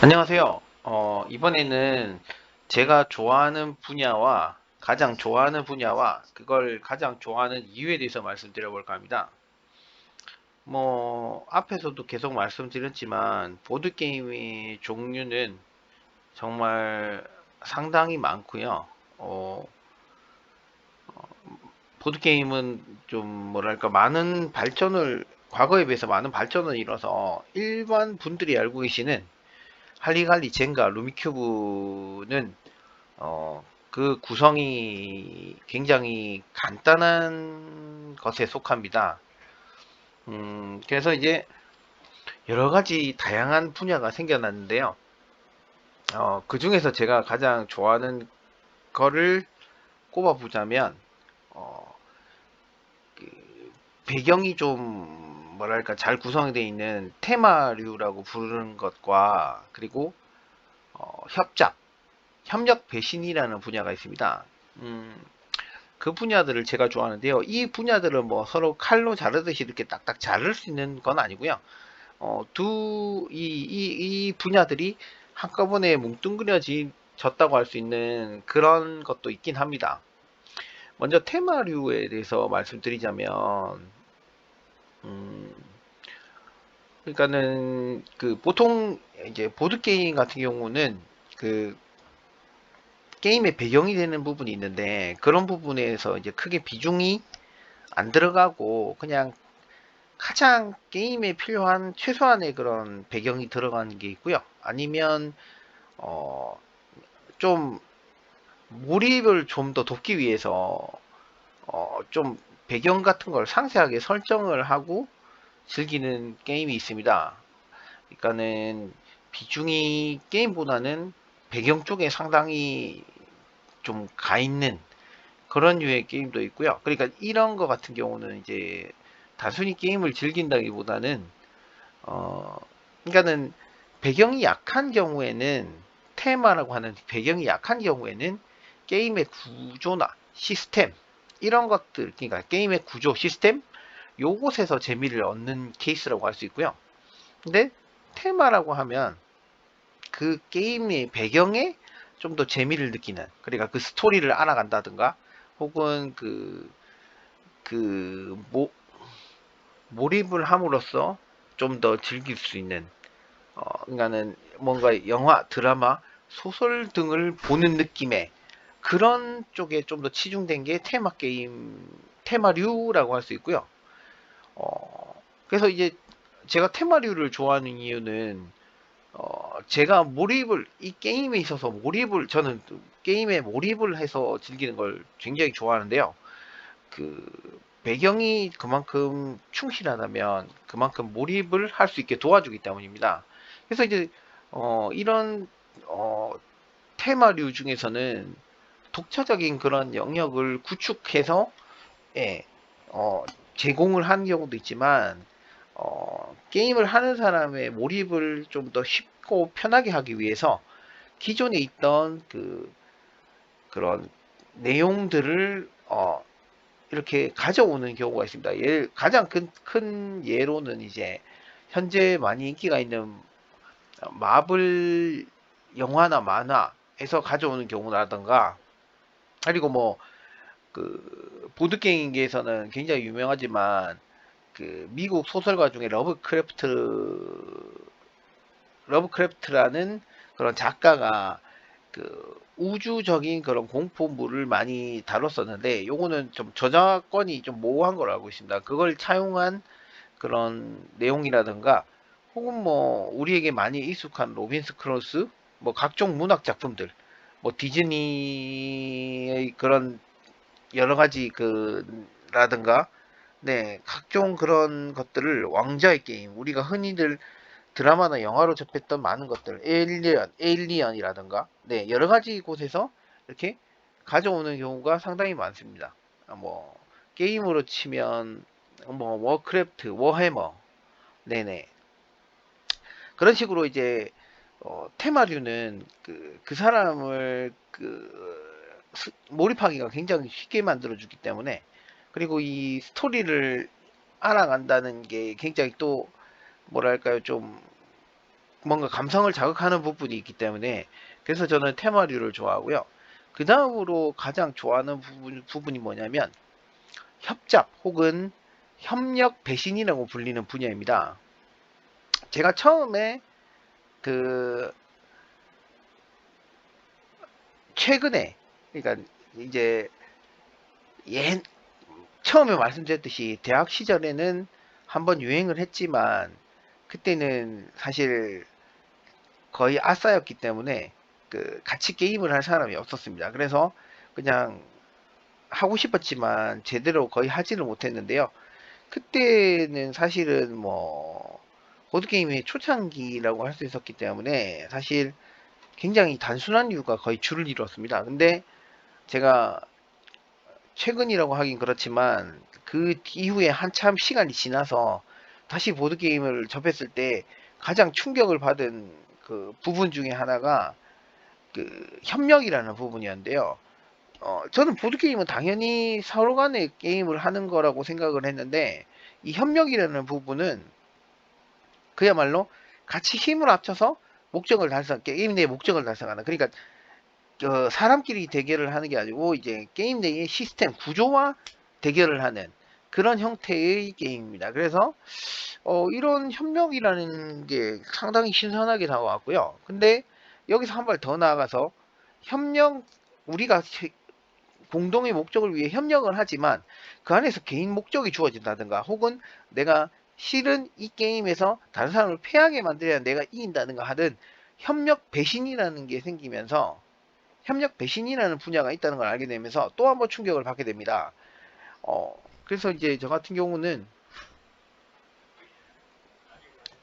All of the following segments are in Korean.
안녕하세요. 이번에는 제가 좋아하는 분야와 가장 좋아하는 분야와 그걸 가장 좋아하는 이유에 대해서 말씀드려 볼까 합니다. 앞에서도 계속 말씀드렸지만, 보드게임의 종류는 정말 상당히 많고요. 어, 보드게임은 좀 뭐랄까, 과거에 비해서 많은 발전을 이뤄서 일반 분들이 알고 계시는 할리갈리, 젠가, 루미큐브는 그 구성이 굉장히 간단한 것에 속합니다. 그래서 이제 여러 가지 다양한 분야가 생겨났는데요. 그 중에서 제가 가장 좋아하는 거를 꼽아보자면, 어, 그 배경이 좀 뭐랄까 잘 구성되어 있는 테마류라고 부르는 것과 그리고 협력 배신이라는 분야가 있습니다. 음, 그 분야들을 제가 좋아하는데요. 이 분야들은 뭐 서로 칼로 자르듯이 이렇게 딱딱 자를 수 있는 건 아니고요. 이 분야들이 한꺼번에 뭉뚱그려졌다고 할 수 있는 그런 것도 있긴 합니다. 먼저 테마류에 대해서 말씀드리자면, 음, 그러니까는 그 보통 이제 보드게임 같은 경우는 그 게임의 배경이 되는 부분이 있는데 그런 부분에서 이제 크게 비중이 안 들어가고 그냥 가장 게임에 필요한 최소한의 그런 배경이 들어가는 게 있고요. 아니면 어, 좀 몰입을 좀 더 돕기 위해서 좀 배경 같은 걸 상세하게 설정을 하고 즐기는 게임이 있습니다. 그러니까는 비중이 게임보다는 배경 쪽에 상당히 좀 가 있는 그런 류의 게임도 있고요. 그러니까 이런 거 같은 경우는 이제 단순히 게임을 즐긴다기보다는 어, 그러니까는 배경이 약한 경우에는 테마라고 하는 배경이 약한 경우에는 게임의 구조나 시스템 이런 것들 그러니까 게임의 구조 시스템 요곳에서 재미를 얻는 케이스라고 할 수 있고요. 근데 테마라고 하면 그 게임의 배경에 좀 더 재미를 느끼는 그러니까 그 스토리를 알아간다든가 혹은 그 몰입을 함으로써 좀 더 즐길 수 있는 그러니까는 뭔가 영화, 드라마, 소설 등을 보는 느낌의 그런 쪽에 좀 더 치중된 게 테마 게임, 테마류라고 할 수 있고요. 그래서 이제 제가 테마류를 좋아하는 이유는 제가 이 게임에 있어서 저는 게임에 몰입을 해서 즐기는 걸 굉장히 좋아하는데요. 그 배경이 그만큼 충실하다면 그만큼 몰입을 할 수 있게 도와주기 때문입니다. 그래서 이제 이런 어, 테마류 중에서는 독자적인 그런 영역을 구축해서 예, 제공을 하는 경우도 있지만 게임을 하는 사람의 몰입을 좀 더 쉽고 편하게 하기 위해서 기존에 있던 그런 내용들을 이렇게 가져오는 경우가 있습니다. 가장 큰 예로는 이제 현재 많이 인기가 있는 마블 영화나 만화에서 가져오는 경우라던가 그리고 뭐 그 보드게임계에서는 굉장히 유명하지만 그 미국 소설가 중에 러브크래프트라는 그런 작가가 그 우주적인 그런 공포물을 많이 다뤘었는데 요거는 좀 저작권이 좀 모호한 걸로 알고 있습니다. 그걸 차용한 그런 내용이라든가 혹은 뭐 우리에게 많이 익숙한 로빈스 크루스 뭐 각종 문학 작품들 뭐 디즈니의 그런 여러 가지 라든가 네 각종 그런 것들을 왕자의 게임 우리가 흔히들 드라마나 영화로 접했던 많은 것들 에일리언이라든가 네 여러 가지 곳에서 이렇게 가져오는 경우가 상당히 많습니다. 뭐 게임으로 치면 뭐 워크래프트, 워해머 네네 그런 식으로 이제 테마류는 그 사람을 몰입하기가 굉장히 쉽게 만들어주기 때문에 그리고 이 스토리를 알아간다는 게 굉장히 또 뭐랄까요 좀 뭔가 감성을 자극하는 부분이 있기 때문에 그래서 저는 테마류를 좋아하고요. 그 다음으로 가장 좋아하는 부분이 뭐냐면 협잡 혹은 협력 배신이라고 불리는 분야입니다. 제가 처음에 그 최근에 그러니까 이제 옛 처음에 말씀드렸듯이 대학 시절에는 한번 유행을 했지만 그때는 사실 거의 아싸였기 때문에 그 같이 게임을 할 사람이 없었습니다. 그래서 그냥 하고 싶었지만 제대로 거의 하지를 못했는데요. 그때는 사실은 뭐 보드게임의 초창기라고 할 수 있었기 때문에 사실 굉장히 단순한 이유가 거의 줄을 이뤘습니다. 근데 제가 최근이라고 하긴 그렇지만 그 이후에 한참 시간이 지나서 다시 보드게임을 접했을 때 가장 충격을 받은 그 부분 중에 하나가 그 협력이라는 부분이었는데요. 저는 보드게임은 당연히 서로 간에 게임을 하는 거라고 생각을 했는데 이 협력이라는 부분은 그야말로 같이 힘을 합쳐서 목적을 달성, 게임 내의 목적을 달성하는. 그러니까 사람끼리 대결을 하는 게 아니고 이제 게임 내의 시스템 구조와 대결을 하는 그런 형태의 게임입니다. 그래서 이런 협력이라는 게 상당히 신선하게 다가왔고요. 근데 여기서 한 발 더 나아가서 협력 우리가 공동의 목적을 위해 협력을 하지만 그 안에서 개인 목적이 주어진다든가 혹은 내가 실은 이 게임에서 다른 사람을 패하게 만들어야 내가 이긴다든가 하든 협력 배신이라는 게 생기면서 협력 배신이라는 분야가 있다는 걸 알게 되면서 또 한 번 충격을 받게 됩니다. 그래서 이제 저 같은 경우는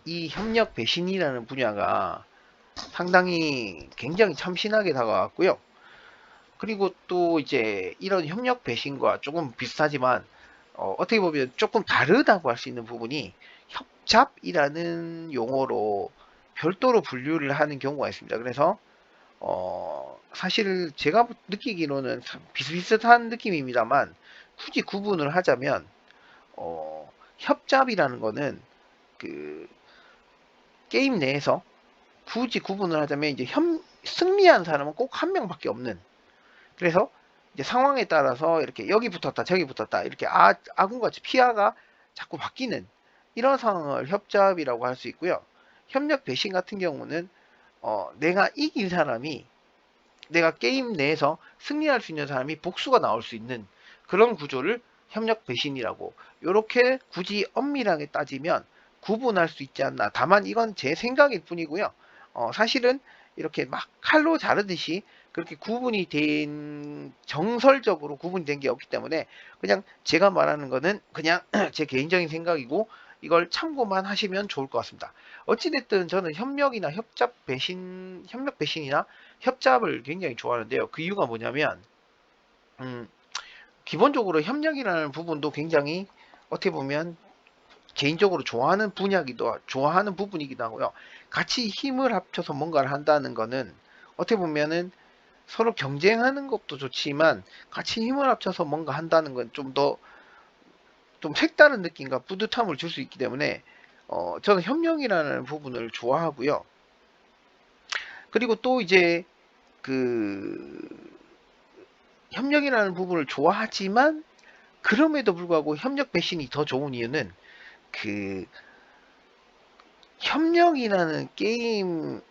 이 협력 배신이라는 분야가 상당히 굉장히 참신하게 다가왔고요. 그리고 또 이제 이런 협력 배신과 조금 비슷하지만 떻게 보면 조금 다르다고 할 수 있는 부분이 협잡이라는 용어로 별도로 분류를 하는 경우가 있습니다. 그래서 사실 제가 느끼기로는 비슷비슷한 느낌입니다만 굳이 구분을 하자면 협잡이라는 거는 그 게임 내에서 굳이 구분을 하자면 이제 승리한 사람은 꼭 한 명밖에 없는 그래서 이제 상황에 따라서 이렇게 여기 붙었다 저기 붙었다 이렇게 아군같이 피아가 자꾸 바뀌는 이런 상황을 협잡이라고 할 수 있고요. 협력 배신 같은 경우는 내가 이긴 사람이 내가 게임 내에서 승리할 수 있는 사람이 복수가 나올 수 있는 그런 구조를 협력 배신이라고 이렇게 굳이 엄밀하게 따지면 구분할 수 있지 않나. 다만 이건 제 생각일 뿐이고요. 사실은 이렇게 막 칼로 자르듯이 그렇게 구분이 된 정설적으로 구분이 된 게 없기 때문에 그냥 제가 말하는 거는 그냥 제 개인적인 생각이고 이걸 참고만 하시면 좋을 것 같습니다. 어찌됐든 저는 협력이나 협력 배신이나 협잡을 굉장히 좋아하는데요. 그 이유가 뭐냐면, 음, 기본적으로 협력이라는 부분도 굉장히 어떻게 보면 개인적으로 좋아하는 부분이기도 하고요. 같이 힘을 합쳐서 뭔가를 한다는 거는 어떻게 보면은 서로 경쟁하는 것도 좋지만 같이 힘을 합쳐서 뭔가 한다는 건 좀 색다른 느낌과 뿌듯함을 줄 수 있기 때문에 저는 협력이라는 부분을 좋아하고요. 그리고 또 이제 그 협력이라는 부분을 좋아하지만 그럼에도 불구하고 협력 배신이 더 좋은 이유는 그 협력이라는 게임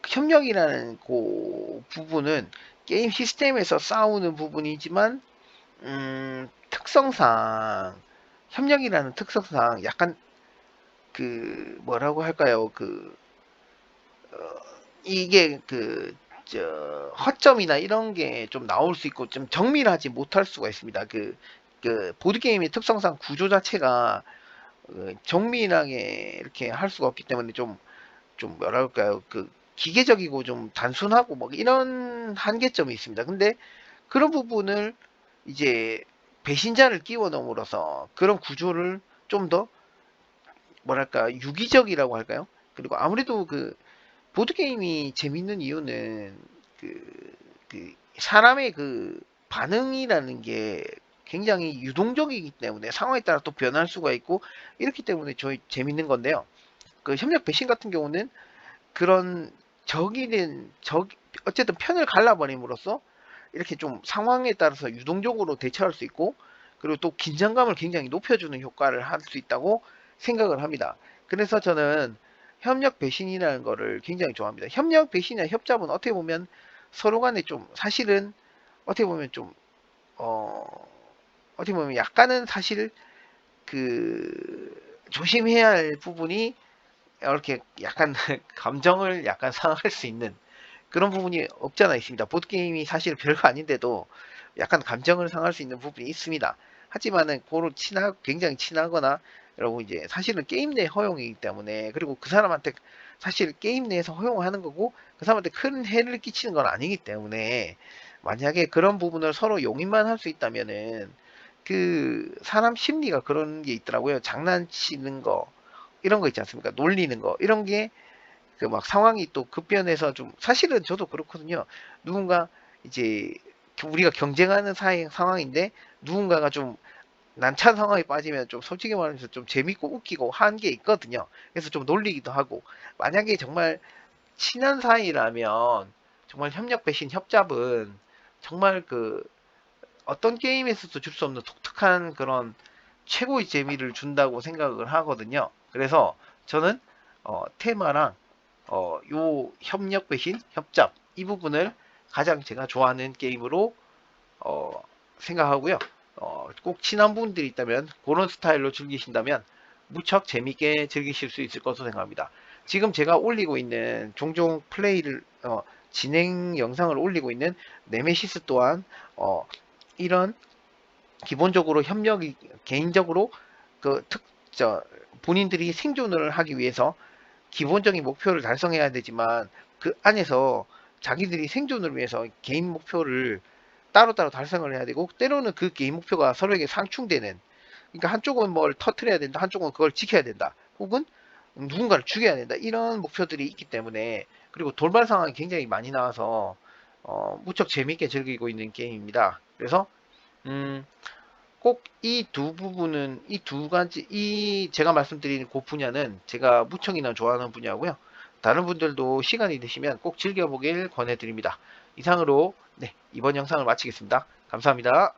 협력이라는 그 부분은 게임 시스템에서 싸우는 부분이지만 특성상 협력이라는 특성상 약간 뭐라고 할까요? 이게 허점이나 이런 게 좀 나올 수 있고 좀 정밀하지 못할 수가 있습니다. 보드게임의 특성상 구조 자체가 정밀하게 이렇게 할 수가 없기 때문에 좀 뭐랄까요. 기계적이고 좀 단순하고 뭐 이런 한계점이 있습니다. 근데 그런 부분을 이제 배신자를 끼워 넣음으로써 그런 구조를 좀 더 뭐랄까 유기적이라고 할까요? 그리고 아무래도 보드게임이 재밌는 이유는 사람의 반응이라는 게 굉장히 유동적이기 때문에 상황에 따라 또 변할 수가 있고 이렇기 때문에 저희 재밌는 건데요. 그 협력 배신 같은 경우는 그런 어쨌든 편을 갈라버림으로써 이렇게 좀 상황에 따라서 유동적으로 대처할 수 있고, 그리고 또 긴장감을 굉장히 높여주는 효과를 할 수 있다고 생각을 합니다. 그래서 저는 협력 배신이라는 거를 굉장히 좋아합니다. 협력 배신이나 협잡은 어떻게 보면 서로 간에 좀 사실은 어떻게 보면 좀 어, 어떻게 보면 약간은 사실 조심해야 할 부분이 이렇게 약간 감정을 약간 상할 수 있는 그런 부분이 없지 않아 있습니다. 보드게임이 사실 별거 아닌데도 약간 감정을 상할 수 있는 부분이 있습니다. 하지만은 굉장히 친하거나 여러분 이제 사실은 게임 내 허용이기 때문에, 그리고 그 사람한테 사실 게임 내에서 허용하는 거고 그 사람한테 큰 해를 끼치는 건 아니기 때문에, 만약에 그런 부분을 서로 용인만 할 수 있다면은 그 사람 심리가 그런 게 있더라고요. 장난치는 거 이런 거 있지 않습니까? 놀리는 거 이런 게 그 막 상황이 또 급변해서 좀, 사실은 저도 그렇거든요. 누군가 이제 우리가 경쟁하는 상황인데 누군가가 좀 난처한 상황에 빠지면 좀 솔직히 말해서 좀 재밌고 웃기고 한 게 있거든요. 그래서 좀 놀리기도 하고, 만약에 정말 친한 사이라면 정말 협력 배신 협잡은 정말 그 어떤 게임에서도 줄 수 없는 독특한 그런 최고의 재미를 준다고 생각을 하거든요. 그래서 저는 테마랑 요 협력 배신, 협잡 이 부분을 가장 제가 좋아하는 게임으로 어, 생각하고요. 꼭 친한 분들이 있다면 그런 스타일로 즐기신다면 무척 재밌게 즐기실 수 있을 것으로 생각합니다. 지금 제가 올리고 있는 종종 플레이를 진행 영상을 올리고 있는 네메시스 또한 이런 기본적으로 협력이 개인적으로 그 본인들이 생존을 하기 위해서 기본적인 목표를 달성해야 되지만 그 안에서 자기들이 생존을 위해서 개인 목표를 따로따로 달성을 해야 되고, 때로는 그 개인 목표가 서로에게 상충되는, 그러니까 한쪽은 뭘 터트려야 된다, 한쪽은 그걸 지켜야 된다, 혹은 누군가를 죽여야 된다, 이런 목표들이 있기 때문에, 그리고 돌발 상황이 굉장히 많이 나와서 무척 재밌게 즐기고 있는 게임입니다. 그래서 꼭 이 두 부분은, 이 두 가지, 제가 말씀드린 그 분야는 제가 무척이나 좋아하는 분야고요. 다른 분들도 시간이 되시면 꼭 즐겨보길 권해드립니다. 이상으로 네, 이번 영상을 마치겠습니다. 감사합니다.